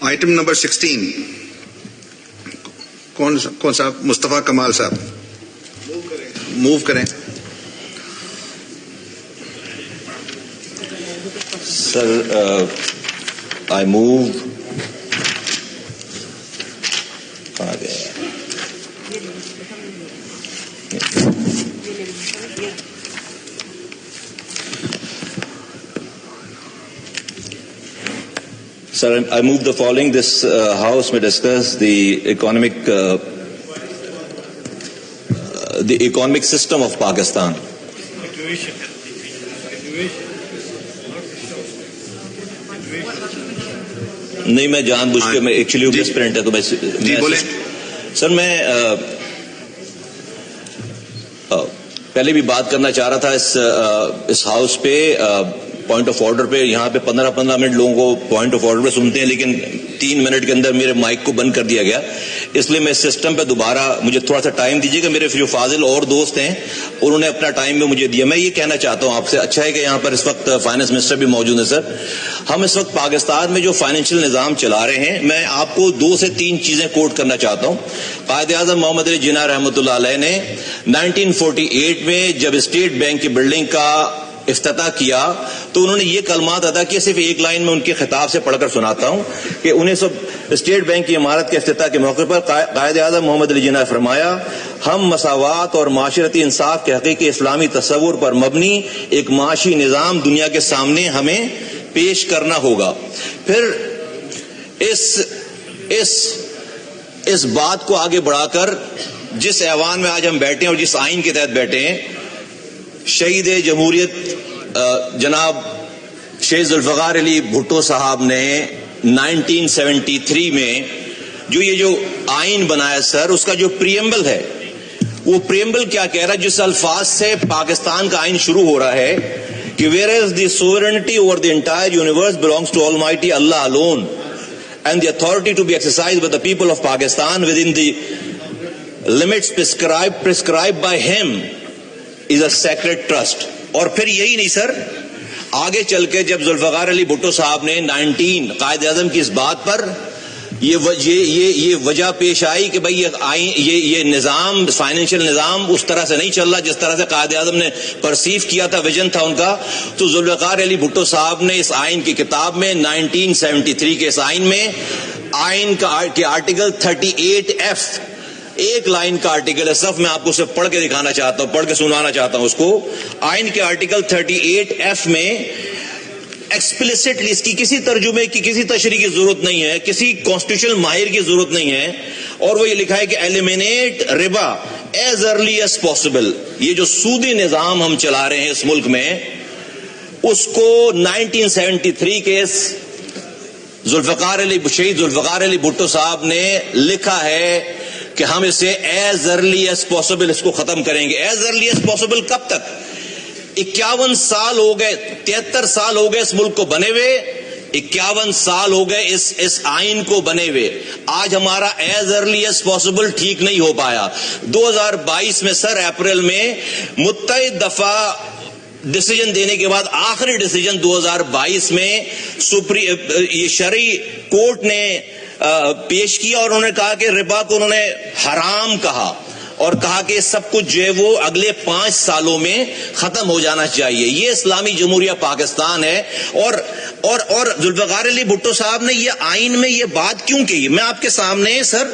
Item number 16 کون صاحب؟ مصطفیٰ کمال صاحب موو کریں. Sir I move. Sir, I move the following. This House may discuss the economic system of Pakistan. نہیں میں جان بوجھ کے میں ایکچولی ڈسپرنٹ ہے تو میں جی بولیں. سر میں پہلے بھی بات کرنا چاہ رہا تھا اس ہاؤس پہ پوائنٹ آف آرڈر پہ. یہاں پہ 15 منٹ لوگوں کو پوائنٹ آف آرڈر پہ سنتے ہیں لیکن 3 منٹ کے اندر میرے مائک کو بند کر دیا گیا. اس لیے میں اس سسٹم پہ دوبارہ مجھے تھوڑا سا ٹائم دیجیے گا. میرے جو فاضل اور دوست ہیں انہوں نے اپنا ٹائم بھی مجھے دیا. میں یہ کہنا چاہتا ہوں آپ سے, اچھا ہے کہ یہاں پر اس وقت فائنانس منسٹر بھی موجود ہیں. سر ہم اس وقت پاکستان میں جو فائنینشیل نظام چلا رہے ہیں, میں آپ کو 2 سے 3 چیزیں کوٹ کرنا چاہتا ہوں. قائد اعظم محمد علی جناح رحمۃ اللہ علیہ نے 1948 میں جب اسٹیٹ بینک کی بلڈنگ کا افتتاح کیا تو انہوں نے یہ کلمات ادا کیے. صرف ایک لائن میں ان کے خطاب سے پڑھ کر سناتا ہوں کہ 1900 اسٹیٹ بینک کی عمارت کے افتتاح کے موقع پر قائد اعظم محمد علی جناح نے فرمایا, ہم مساوات اور معاشرتی انصاف کے حقیقی اسلامی تصور پر مبنی ایک معاشی نظام دنیا کے سامنے ہمیں پیش کرنا ہوگا. پھر اس بات کو آگے بڑھا کر جس ایوان میں آج ہم بیٹھے ہیں اور جس آئین کے تحت بیٹھے ہیں, شہید جمہوریت جناب شیخ ذوالفقار علی بھٹو صاحب نے 1973 میں جو آئین بنایا سر, اس کا جو پریمبل ہے وہ پریمبل کیا کہہ رہا ہے, جس الفاظ سے پاکستان کا آئین شروع ہو رہا ہے کہ whereas the sovereignty over the entire universe belongs to Almighty Allah alone and the authority to be exercised by the people of Pakistan within the limits prescribed by him is a sacred trust. اور پھر یہی نہیں سر, آگے چل کے جب ذوالفقار علی بھٹو صاحب نے 19 قائد اعظم کی اس بات پر یہ وجہ پیش آئی کہ بھائی یہ نظام, فائنینشیل نظام اس طرح سے نہیں چل رہا جس طرح سے قائد اعظم نے پرسیو کیا تھا, ویژن تھا ان کا, تو ذوالفقار علی بھٹو صاحب نے اس آئین کی کتاب میں 1973 کے اس آئین میں آئین کے آرٹیکل 38F, ایک لائن کا آرٹیکل ہے, صرف میں آپ کو صرف پڑھ کے دکھانا چاہتا ہوں, پڑھ کے سنانا چاہتا ہوں اس کو. آئین کے آرٹیکل 38F میں ایکسپلیسٹلی, اس کی کسی ترجمے کی کسی تشریح کی ضرورت نہیں ہے, کسی کانسٹیٹیوشنل ماہر کی ضرورت نہیں ہے, اور وہ یہ لکھا ہے کہ ایلیمینیٹ ربا ایز ارلی ایز پاسبل. یہ جو سودی نظام ہم چلا رہے ہیں اس ملک میں, اس کو 1973 کے شہید ذوالفقار علی بھٹو صاحب نے لکھا ہے کہ ہم اسے ایز ارلی ایز پاسبل اس کو ختم کریں گے. ایز ارلی ایز پاسبل کب تک؟ 51 سال ہو گئے, 73 سال ہو گئے اس ملک کو بنے ہوئے, 51 سال ہو گئے اس آئین کو بنے ہوئے. آج ہمارا ایز ارلی ایز پاسبل ٹھیک نہیں ہو پایا. 2022 میں سر اپریل میں متعدد دفعہ ڈیسیجن دینے کے بعد آخری ڈیسیجن 2022 میں یہ شرعی کورٹ نے پیش کیا, اور انہوں نے کہا کہ ربا کو انہوں نے حرام کہا اور کہا کہ سب کچھ جو ہے وہ اگلے 5 سالوں میں ختم ہو جانا چاہیے. یہ اسلامی جمہوریہ پاکستان ہے. اور ذوالفقار علی بھٹو صاحب نے یہ آئین میں یہ بات کیوں کی؟ میں آپ کے سامنے سر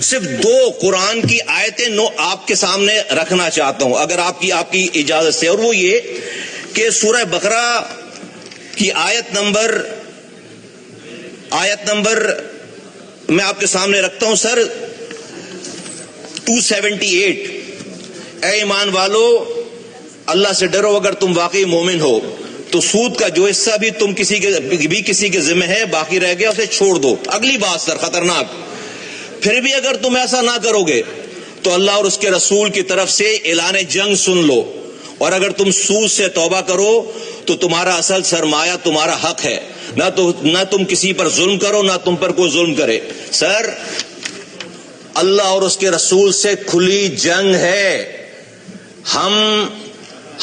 صرف 2 قرآن کی آیتیں آپ کے سامنے رکھنا چاہتا ہوں اگر آپ کی اجازت سے, اور وہ یہ کہ سورہ بقرہ کی آیت نمبر میں آپ کے سامنے رکھتا ہوں سر 278. اے ایمان والو, اللہ سے ڈرو اگر تم واقعی مومن ہو تو سود کا جو حصہ بھی تم کسی کے ذمہ ہے باقی رہ گیا اسے چھوڑ دو. اگلی بات سر خطرناک, پھر بھی اگر تم ایسا نہ کرو گے تو اللہ اور اس کے رسول کی طرف سے اعلان جنگ سن لو, اور اگر تم سود سے توبہ کرو تو تمہارا اصل سرمایہ تمہارا حق ہے, نہ تم کسی پر ظلم کرو نہ تم پر کوئی ظلم کرے. سر اللہ اور اس کے رسول سے کھلی جنگ ہے.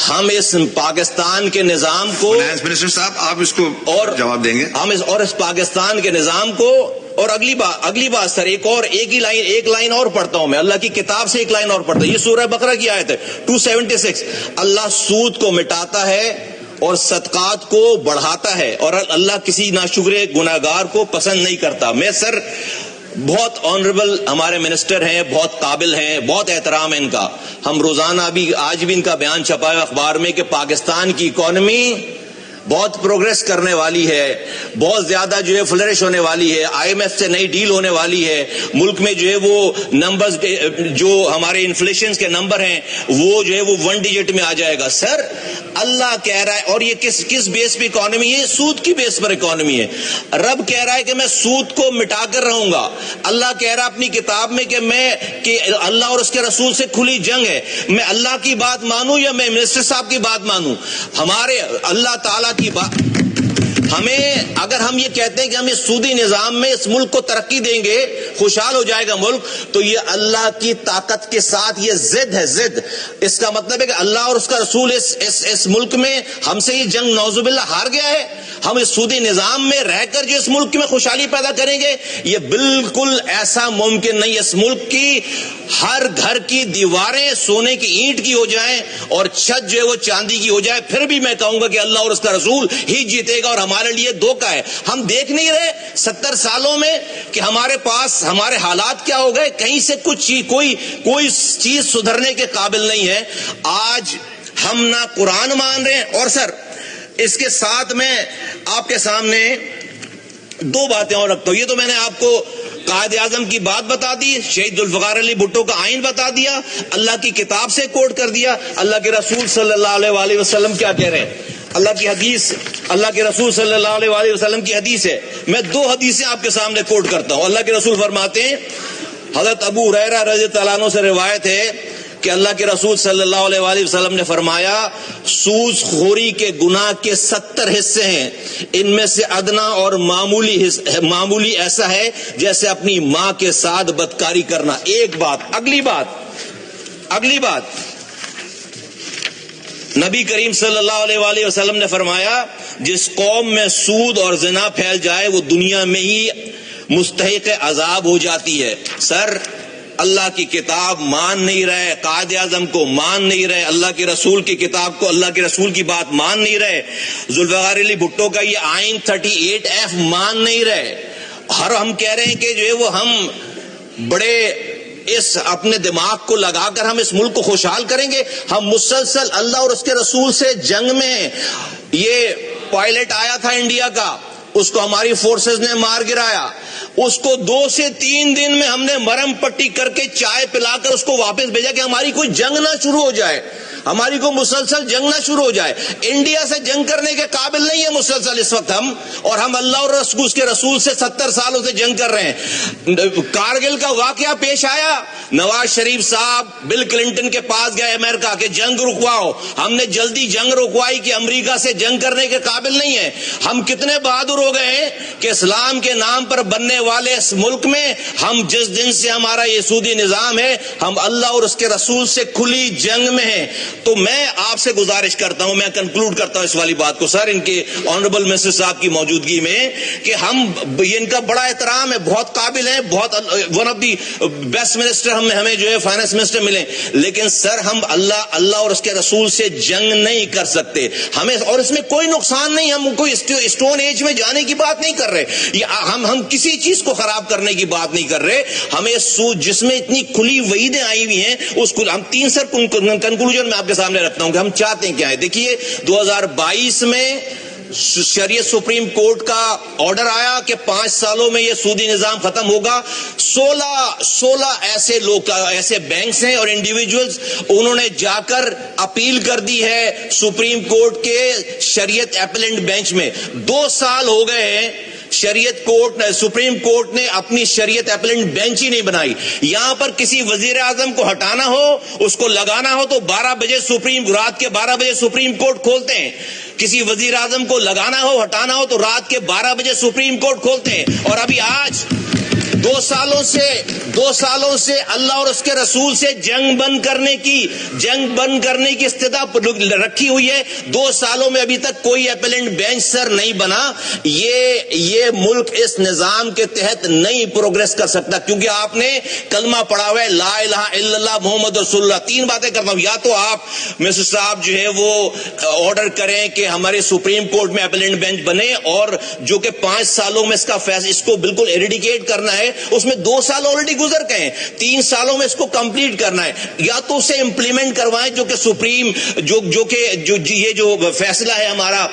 ہم اس پاکستان کے نظام کو، فائنانس منسٹر صاحب آپ اس کو اور جواب دیں گے؟ ہم اس پاکستان کے نظام کو، اور اگلی بات سر، ایک لائن اور پڑھتا ہوں میں، اللہ کی کتاب سے ایک لائن اور پڑھتا ہوں، یہ سورہ بقرہ کی آیت ہے 276، اللہ سود کو مٹاتا ہے اور صدقات کو بڑھاتا ہے، اور اللہ کسی ناشکر گناہگار کو پسند نہیں کرتا۔ میں سر بہت آنریبل ہمارے منسٹر ہیں، بہت قابل ہیں، بہت احترام ہے ان کا، ہم روزانہ آج بھی ان کا بیان چھپا ہے اخبار میں کہ پاکستان کی اکانومی بہت پروگریس کرنے والی ہے، بہت زیادہ جو ہے فلرش ہونے والی ہے، آئی ایم ایف سے نئی ڈیل ہونے والی ہے، ملک میں جو ہے وہ نمبرز جو ہمارے انفلیشن کے نمبر ہیں وہ جو ہے وہ 1 ڈیجٹ میں آ جائے گا۔ سر اللہ کہہ رہا ہے، اور یہ کس بیس پہ اکانومی ہے؟ سود کی بیس پر اکانومی ہے۔ رب کہہ رہا ہے کہ میں سود کو مٹا کر رہوں گا، اللہ کہہ رہا ہے اپنی کتاب میں کہ اللہ اور اس کے رسول سے کھلی جنگ ہے، میں اللہ کی بات مانوں یا میں منسٹر صاحب کی بات مانوں؟ ہمارے اللہ تعالیٰ کی بات، اگر ہم یہ کہتے ہیں کہ ہم اس سودی نظام میں اس ملک کو ترقی دیں گے، خوشحال ہو جائے گا ملک، تو یہ اللہ کی طاقت کے ساتھ یہ ضد ہے، ضد۔ اس کا مطلب ہے کہ اللہ اور اس کا رسول اس ملک میں ہم سے یہ جنگ نعوذ باللہ ہار گیا ہے، ہم اس سودی نظام میں رہ کر جو اس ملک میں خوشحالی پیدا کریں گے، یہ بالکل ایسا ممکن نہیں۔ اس ملک کی ہر گھر کی دیواریں سونے کی اینٹ کی ہو جائیں اور چھت جو ہے وہ چاندی کی ہو جائے، پھر بھی میں کہوں گا کہ اللہ اور اس کا رسول ہی جیتے گا، اور ہمارے لیے دھوکہ ہے۔ ہم دیکھ نہیں رہے 70 سالوں میں کہ ہمارے پاس ہمارے حالات کیا ہو گئے، کہیں سے کوئی چیز سدھرنے کے قابل نہیں ہے۔ آج ہم نہ قرآن مان رہے ہیں، اور سر اس کے ساتھ میں آپ کے سامنے 2 باتیں اور رکھتا ہوں۔ یہ تو میں نے آپ کو قائد اعظم کی بات بتا دی، شہید ذوالفقار علی بھٹو کا آئین بتا دیا، اللہ کی کتاب سے کوٹ کر دیا، اللہ کے رسول صلی اللہ علیہ وآلہ وسلم کیا کہہ رہے ہیں، اللہ کی حدیث، اللہ کے رسول صلی اللہ علیہ وآلہ وسلم کی حدیث ہے۔ میں 2 حدیثیں آپ کے سامنے کوٹ کرتا ہوں۔ اللہ کے رسول فرماتے ہیں، حضرت ابو ہریرہ رضی اللہ عنہ سے روایت ہے کہ اللہ کے رسول صلی اللہ علیہ وآلہ وسلم نے فرمایا، سود خوری کے گناہ کے 70 حصے ہیں، ان میں سے ادنا اور معمولی ایسا ہے جیسے اپنی ماں کے ساتھ بدکاری کرنا۔ ایک بات، اگلی بات، نبی کریم صلی اللہ علیہ وآلہ وسلم نے فرمایا، جس قوم میں سود اور زنا پھیل جائے وہ دنیا میں ہی مستحق عذاب ہو جاتی ہے۔ سر اللہ کی کتاب مان نہیں رہے، قائد اعظم کو مان نہیں رہے، اللہ کے رسول کی کتاب کو، اللہ کے رسول کی بات مان نہیں رہے، ذوالفقار علی بھٹو کا یہ آئین 38F مان نہیں رہے، ہم کہہ رہے ہیں کہ جو ہے وہ ہم بڑے اس اپنے دماغ کو لگا کر ہم اس ملک کو خوشحال کریں گے۔ ہم مسلسل اللہ اور اس کے رسول سے جنگ میں ہیں۔ یہ پائلٹ آیا تھا انڈیا کا، اس کو ہماری فورسز نے مار گرایا، اس کو 2 سے 3 دن میں ہم نے مرم پٹی کر کے چائے پلا کر اس کو واپس بھیجا کہ ہماری کوئی جنگ نہ شروع ہو جائے، ہماری کو مسلسل جنگ نہ شروع ہو جائے۔ انڈیا سے جنگ کرنے کے قابل نہیں ہے مسلسل اس وقت ہم، اور ہم اللہ اور اس کے رسول سے 70 سالوں سے جنگ کر رہے ہیں۔ کارگل کا واقعہ پیش آیا، نواز شریف صاحب بل کلنٹن کے پاس گئے امریکہ کہ جنگ رکواؤ، ہم نے جلدی جنگ رکوائی کہ امریکہ سے جنگ کرنے کے قابل نہیں ہے۔ ہم کتنے بہادر ہو گئے ہیں کہ اسلام کے نام پر بننے والے اس ملک میں ہم جس دن سے ہمارا یہ سودی نظام ہے، ہم اللہ اور اس کے رسول سے کھلی جنگ میں ہیں۔ تو میں آپ سے گزارش کرتا ہوں، میں کنکلوڈ کرتا ہوں اس والی بات کو سر، ان کے آنریبل منسٹر صاحب کی موجودگی میں، کہ ان کا بڑا احترام ہے، بہت قابل ہیں، بہت one of the best minister ہمیں جو ہے فائنانس منسٹر ملے، لیکن سر ہم اللہ اور اس کے رسول سے جنگ نہیں کر سکتے ہمیں، اور اس میں کوئی نقصان نہیں، ہم کوئی اسٹون ایج میں جانے کی بات نہیں کر رہے، ہم کسی چیز کو خراب کرنے کی بات نہیں کر رہے، ہمیں سود جس میں اتنی کھلی وعیدیں آئی ہوئی ہیں اس کو ہم 3 سر کنکلوژن میں آپ کے سامنے رکھتا ہوں کہ ہم چاہتے ہیں کیا ہے۔ دیکھیے 2022 میں شریعت سپریم کورٹ کا آرڈر آیا کہ 5 سالوں میں یہ سودی نظام ختم ہوگا۔ 16 ایسے بینکس ہیں اور انڈیویجولز، انہوں نے جا کر اپیل کر دی ہے سپریم کورٹ کے شریعت اپیلنٹ بینچ میں۔ 2 سال ہو گئے ہیں، سپریم کورٹ نے اپنی شریعت اپیلنٹ بینچ ہی نہیں بنائی۔ یہاں پر کسی وزیر اعظم کو ہٹانا ہو، اس کو لگانا ہو تو رات کے 12 بجے سپریم کورٹ کھولتے ہیں، کسی وزیر اعظم کو لگانا ہو ہٹانا ہو تو رات کے 12 بجے سپریم کورٹ کھولتے ہیں، اور ابھی آج 2 سالوں سے 2 سالوں سے اللہ اور اس کے رسول سے جنگ بند کرنے کی استدا رکھی ہوئی ہے. 2 سالوں میں ابھی تک کوئی اپیلنٹ بینچ سر نہیں بنا. یہ ملک اس نظام کے تحت نہیں پروگریس کر سکتا، کیونکہ آپ نے کلمہ پڑھا ہوا ہے لا الہ الا اللہ محمد رسول اللہ. 3 باتیں کرتا ہوں، یا تو آپ مسٹر صاحب جو ہے وہ آرڈر کریں کہ ہمارے سپریم کورٹ میں اپیلنٹ بینچ بنے، اور جو کہ 5 سالوں میں اس کو بالکل ایریڈیکیٹ کرنا ہے. اس میں 2 سال آلریڈی گزر گئے ہیں، 3 سالوں میں اس کو کمپلیٹ کرنا ہے. یا تو اسے امپلیمنٹ کروائیں، جو کہ سپریم یہ جو فیصلہ ہے ہمارا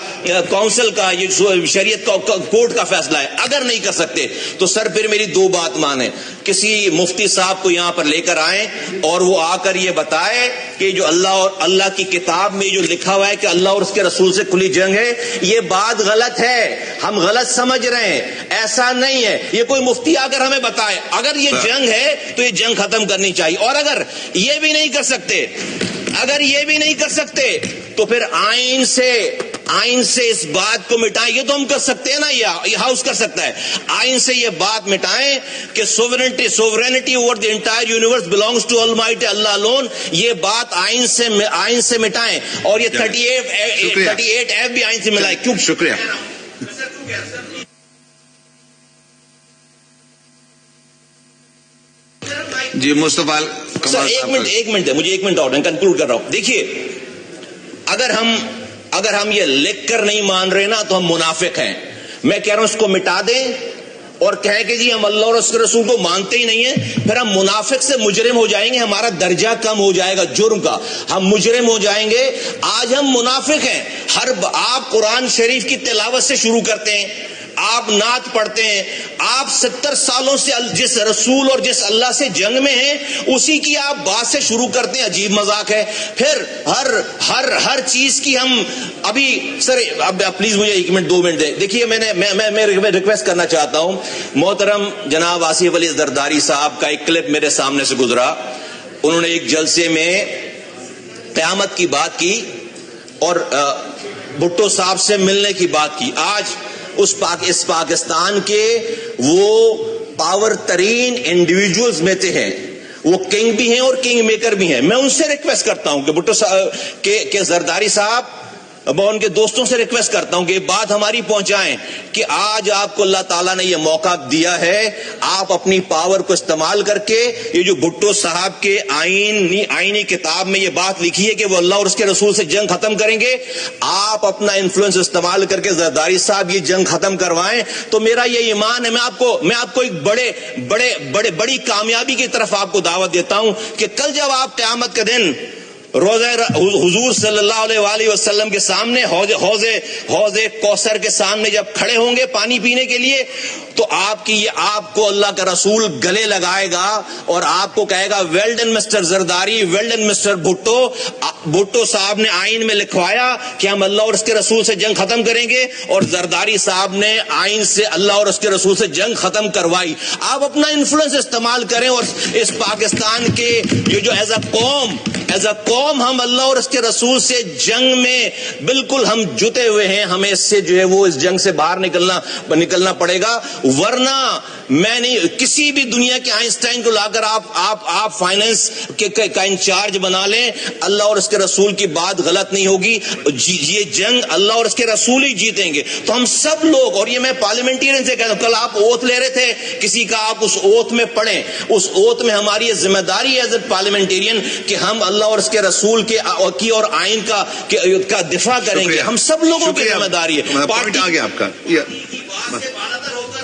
کونسل کا، یہ شریعت کورٹ کا فیصلہ ہے. اگر نہیں کر سکتے تو سر پھر میری 2 بات مانیں، کسی مفتی صاحب کو یہاں پر لے کر آئیں اور وہ آ کر یہ بتائے کہ جو اللہ کی کتاب میں جو لکھا ہوا ہے کہ اللہ اور اس کے رسول سے کھلی جنگ ہے، یہ بات غلط ہے، ہم غلط سمجھ رہے ہیں، ایسا نہیں ہے. یہ کوئی مفتی آ کر ہمیں بتائے اگر یہ جنگ ہے تو یہ جنگ ختم کرنی چاہیے. اور اگر یہ بھی نہیں کر سکتے تو پھر آئین سے اس بات کو مٹائیں. یہ تو ہم کر سکتے ہیں نا، یہ ہاؤس کر سکتا ہے. آئین سے یہ بات مٹائیں کہ sovereignty over the entire universe belongs to Almighty Allah alone. یہ بات آئین سے مٹائیں، اور یہ 38F بھی آئین سے ملائے. کیوں؟ شکریہ. جی مصطفیٰ کمال صاحب، ایک منٹ مجھے 1 منٹ اور کنکلوڈ کر رہا ہوں. دیکھیے، اگر ہم یہ لکھ کر نہیں مان رہے نا تو ہم منافق ہیں. میں کہہ رہا ہوں اس کو مٹا دیں اور کہیں کہ جی ہم اللہ اور اس کے رسول کو مانتے ہی نہیں ہیں، پھر ہم منافق سے مجرم ہو جائیں گے، ہمارا درجہ کم ہو جائے گا جرم کا، ہم مجرم ہو جائیں گے. آج ہم منافق ہیں. آپ قرآن شریف کی تلاوت سے شروع کرتے ہیں، آپ نعت پڑھتے ہیں، آپ 70 سالوں سے جس رسول اور جس اللہ سے جنگ میں ہیں اسی کی آپ بات سے شروع کرتے ہیں. عجیب مذاق ہے. پھر ہر چیز کی ہم ابھی سر اب پلیز مجھے 1 منٹ 2 منٹ دیں. دیکھیے میں ریکویسٹ کرنا چاہتا ہوں، محترم جناب آصف علی زرداری صاحب کا ایک کلپ میرے سامنے سے گزرا. انہوں نے ایک جلسے میں قیامت کی بات کی اور بھٹو صاحب سے ملنے کی بات کی. آج اس پاکستان کے وہ پاور ترین انڈیویجولز میں سے ہیں، وہ کنگ بھی ہیں اور کنگ میکر بھی ہیں. میں ان سے ریکویسٹ کرتا ہوں کہ بھٹو صاحب کے زرداری صاحب، میں ان کے دوستوں سے ریکویسٹ کرتا ہوں کہ یہ بات ہماری پہنچائیں کہ آج آپ کو اللہ تعالیٰ نے یہ موقع دیا ہے، آپ اپنی پاور کو استعمال کر کے یہ جو بھٹو صاحب کے آئینی کتاب میں یہ بات لکھی ہے کہ وہ اللہ اور اس کے رسول سے جنگ ختم کریں گے، آپ اپنا انفلوئنس استعمال کر کے زرداری صاحب یہ جنگ ختم کروائیں. تو میرا یہ ایمان ہے، میں آپ کو ایک بڑی کامیابی کی طرف آپ کو دعوت دیتا ہوں کہ کل جب آپ قیامت کے دن روزہ حضور صلی اللہ علیہ وآلہ وسلم کے سامنے حوض کوثر کے سامنے جب کھڑے ہوں گے پانی پینے کے لیے، تو آپ کو اللہ کا رسول گلے لگائے گا اور آپ کو کہے گا well done mister Zardari, well done mister Bhutto صاحب نے آئین میں لکھوایا کہ ہم اللہ اور اس کے رسول سے جنگ ختم کریں گے، اور زرداری صاحب نے آئین سے اللہ اور اس کے رسول سے جنگ ختم کروائی. آپ اپنا انفلوئنس استعمال کریں اور اس پاکستان کے جو ایز اے قوم ہم اللہ اور اس کے رسول سے جنگ میں بالکل ہم جتے ہوئے ہیں. ہمیں اس سے جو ہے وہ اس جنگ سے باہر نکلنا پڑے گا، ورنہ میں نہیں کسی بھی دنیا کے آئنسٹائن کو لا کر آپ فائنانس کا انچارج بنا لیں، اللہ اور اس کے رسول کی بات غلط نہیں ہوگی. یہ جنگ اللہ اور اس کے رسول ہی جیتیں گے. تو ہم سب لوگ، اور یہ میں پارلیمنٹرین سے کہتا ہوں، کل آپ اوتھ لے رہے تھے کسی کا، آپ اس اوتھ میں پڑھیں. اس اوتھ میں ہماری یہ ذمہ داری ہے ایز اے پارلیمنٹرین کہ ہم اللہ اور اس کے رسول کی اور آئین کا دفاع کریں گے. ہم سب لوگوں کی ذمہ داری ہے. پوائنٹ آ گیا آپ کا.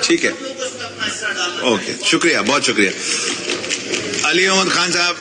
ٹھیک ہے، اوکے، شکریہ، بہت شکریہ. علی احمد خان صاحب.